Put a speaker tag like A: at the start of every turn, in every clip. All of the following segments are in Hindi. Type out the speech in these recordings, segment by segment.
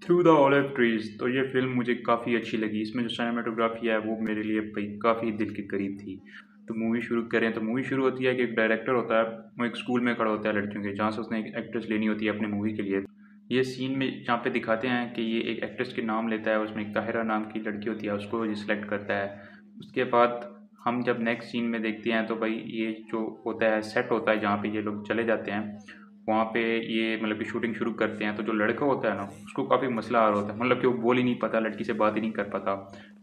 A: Through the olive trees. तो ये फ़िल्म मुझे काफ़ी अच्छी लगी। इसमें जो सिनेमेटोग्राफी है वो मेरे लिए भाई काफ़ी दिल के करीब थी। तो मूवी शुरू करें तो मूवी शुरू होती है कि एक डायरेक्टर होता है, वो एक स्कूल में खड़ा होता है लड़कियों के, जहाँ से उसने एक एक्ट्रेस लेनी होती है अपनी मूवी के लिए। ये सीन में जहाँ पे दिखाते हैं कि ये एक एक्ट्रेस के नाम लेता है, उसमें एक ताहिरा नाम की लड़की होती है, उसको ये सिलेक्ट करता है। उसके बाद हम जब नेक्स्ट सीन में देखते हैं तो भाई ये जो होता है सेट होता है जहाँ पे ये लोग चले जाते हैं, वहाँ पे ये मतलब कि शूटिंग शुरू करते हैं। तो जो लड़का होता है ना, उसको काफ़ी मसला आ रहा होता है, मतलब कि वो बोल ही नहीं पाता, लड़की से बात ही नहीं कर पाता।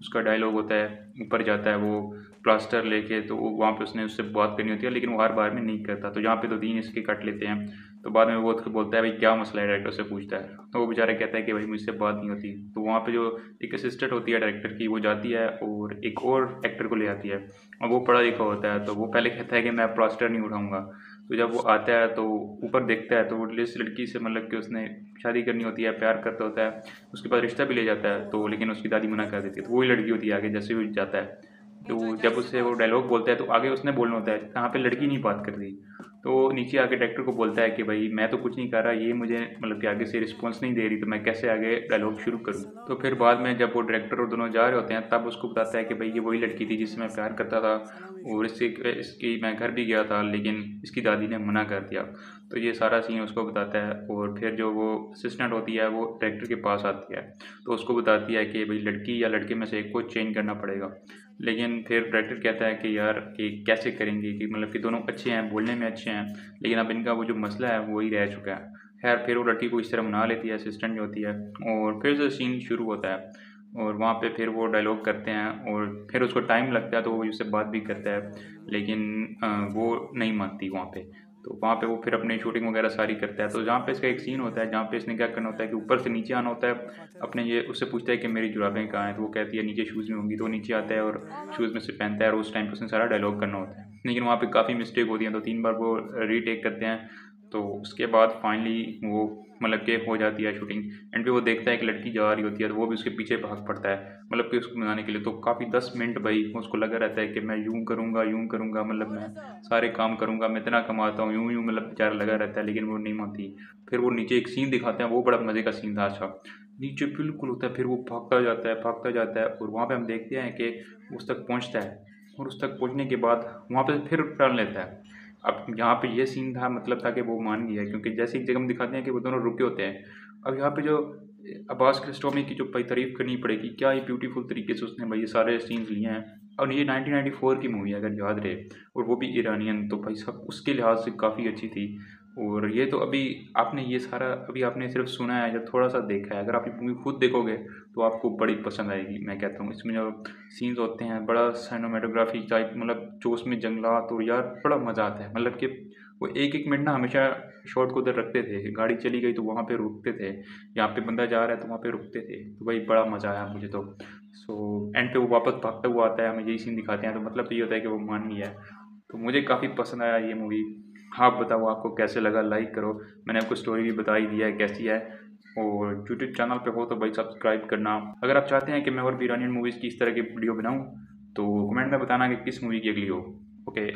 A: उसका डायलॉग होता है, ऊपर जाता है वो प्लास्टर लेके, तो वहाँ पे उसने उससे बात करनी होती है, लेकिन वो हर बार में नहीं करता। तो यहाँ पे तो 3 इसके कट लेते हैं। तो बाद में वो उसको बोलता है भाई क्या मसला है, डायरेक्टर से पूछता है। तो वो बेचारा कहता है कि भाई मुझसे बात नहीं होती। तो वहाँ पे जो एक असिस्टेंट होती है डायरेक्टर की, वो जाती है और एक और एक्टर को ले आती है। और वो पढ़ा लिखा होता है, तो वो पहले कहता है कि मैं प्लास्टर नहीं उठाऊंगा। तो जब वो आता है तो ऊपर देखता है, तो वो जिस लड़की से मतलब कि उसने शादी करनी होती है, प्यार करता होता है, उसके बाद रिश्ता भी ले जाता है, तो लेकिन उसकी दादी मना कर देती है। तो वही लड़की होती है आगे, जैसे वो जाता है तो जब उससे वो डायलॉग बोलता है तो आगे उसने बोलना होता है, यहाँ पे लड़की नहीं बात कर रही। तो नीचे आके डायरेक्टर को बोलता है कि भाई मैं तो कुछ नहीं कर रहा, ये मुझे मतलब कि आगे से रिस्पॉन्स नहीं दे रही, तो मैं कैसे आगे डायलॉग शुरू करूँ। तो फिर बाद में जब वो डायरेक्टर और दोनों जा रहे होते हैं, तब उसको बताता है कि भाई ये वही लड़की थी जिससे मैं प्यार करता था, और इसकी मैं घर भी गया था, लेकिन इसकी दादी ने मना कर दिया। तो ये सारा सीन उसको बताता है। और फिर जो वो असिस्टेंट होती है वो डायरेक्टर के पास आती है, तो उसको बताती है कि भाई लड़की या लड़के में से एक को चेंज करना पड़ेगा। लेकिन फिर डायरेक्टर कहता है कि यार कि कैसे करेंगे, कि मतलब कि दोनों अच्छे हैं, बोलने में अच्छे हैं, लेकिन अब इनका वो जो मसला है वही रह चुका है। खैर फिर वो लड़की को इस तरह मना लेती है असिस्टेंट जो होती है, और फिर से सीन शुरू होता है। और वहाँ पे फिर वो डायलॉग करते हैं, और फिर उसको टाइम लगता है, तो वो उससे बात भी करता है, लेकिन वो नहीं मानती वहाँ पे। तो वहाँ पे वो फिर अपनी शूटिंग वगैरह सारी करता है। तो जहाँ पे इसका एक सीन होता है जहाँ पे इसने क्या करना होता है कि ऊपर से नीचे आना होता है। अपने ये उससे पूछता है कि मेरी जुराबें कहाँ हैं, तो वो कहती है नीचे शूज़ में होंगी। तो वो नीचे आता है और शूज़ में से पहनता है, और उस टाइम पे उसने सारा डायलॉग करना होता है, लेकिन वहाँ पे काफ़ी मिस्टेक होती है, तो 3 बार वो रीटेक करते हैं। तो उसके बाद फाइनली वो मतलब कि हो जाती है शूटिंग। एंड पे वो देखता है कि लड़की जा रही होती है, तो वो भी उसके पीछे भाग पड़ता है, मतलब कि उसको मनाने के लिए। तो काफ़ी 10 मिनट भाई उसको लगा रहता है कि मैं यूँ करूँगा, मतलब मैं सारे काम करूँगा, मैं इतना कमाता हूँ, यूँ मतलब बेचारा लगा रहता है, लेकिन वो नहीं मानती। फिर वो नीचे एक सीन दिखाते हैं, वो बड़ा मज़े का सीन था। अच्छा, नीचे बिल्कुल होता है, फिर वो भागता जाता है, और वहाँ पे हम देखते हैं कि उस तक पहुँचता है, और उस तक पहुँचने के बाद वहाँ पे फिर टर्न लेता है। अब यहाँ पे ये सीन था, मतलब था कि वो मान गया, क्योंकि जैसे एक जगह हम दिखाते हैं कि वो दोनों रुके होते हैं। अब यहाँ पे जो अब्बास कियारोस्तामी की जो भाई तारीफ़ करनी पड़ेगी, क्या ही ब्यूटीफुल तरीके से उसने भाई ये सारे सीन्स लिए हैं। और ये 1994 की मूवी है अगर याद रहे, और वो भी ईरानियन, तो भाई साहब उसके लिहाज से काफ़ी अच्छी थी। और ये तो अभी आपने ये सारा अभी आपने सिर्फ सुना है या थोड़ा सा देखा है, अगर आप ये मूवी खुद देखोगे तो आपको बड़ी पसंद आएगी। मैं कहता हूँ इसमें जो सीन्स होते हैं, बड़ा सिनेमेटोग्राफी टाइप, मतलब जो उसमें जंगलात, और यार बड़ा मज़ा आता है। मतलब कि वो एक एक मिनट ना हमेशा शॉट को उधर रखते थे, गाड़ी चली गई तो वहाँ पे रुकते थे, यहाँ पे बंदा जा रहा है तो वहाँ पे रुकते थे। तो भाई बड़ा मज़ा आया मुझे तो। सो एंड पे वो वापस भागता हुआ आता है, हमें यही सीन दिखाते हैं, तो मतलब तो ये होता है कि वो मान गया है। तो मुझे काफ़ी पसंद आया ये मूवी। आप बताओ आपको कैसे लगा, लाइक करो। मैंने आपको स्टोरी भी बता ही दिया है कैसी है। और यूट्यूब चैनल पे हो तो भाई सब्सक्राइब करना। अगर आप चाहते हैं कि मैं और भी ईरानियन मूवीज़ की इस तरह की वीडियो बनाऊँ, तो कमेंट में बताना कि किस मूवी की अगली हो। ओके।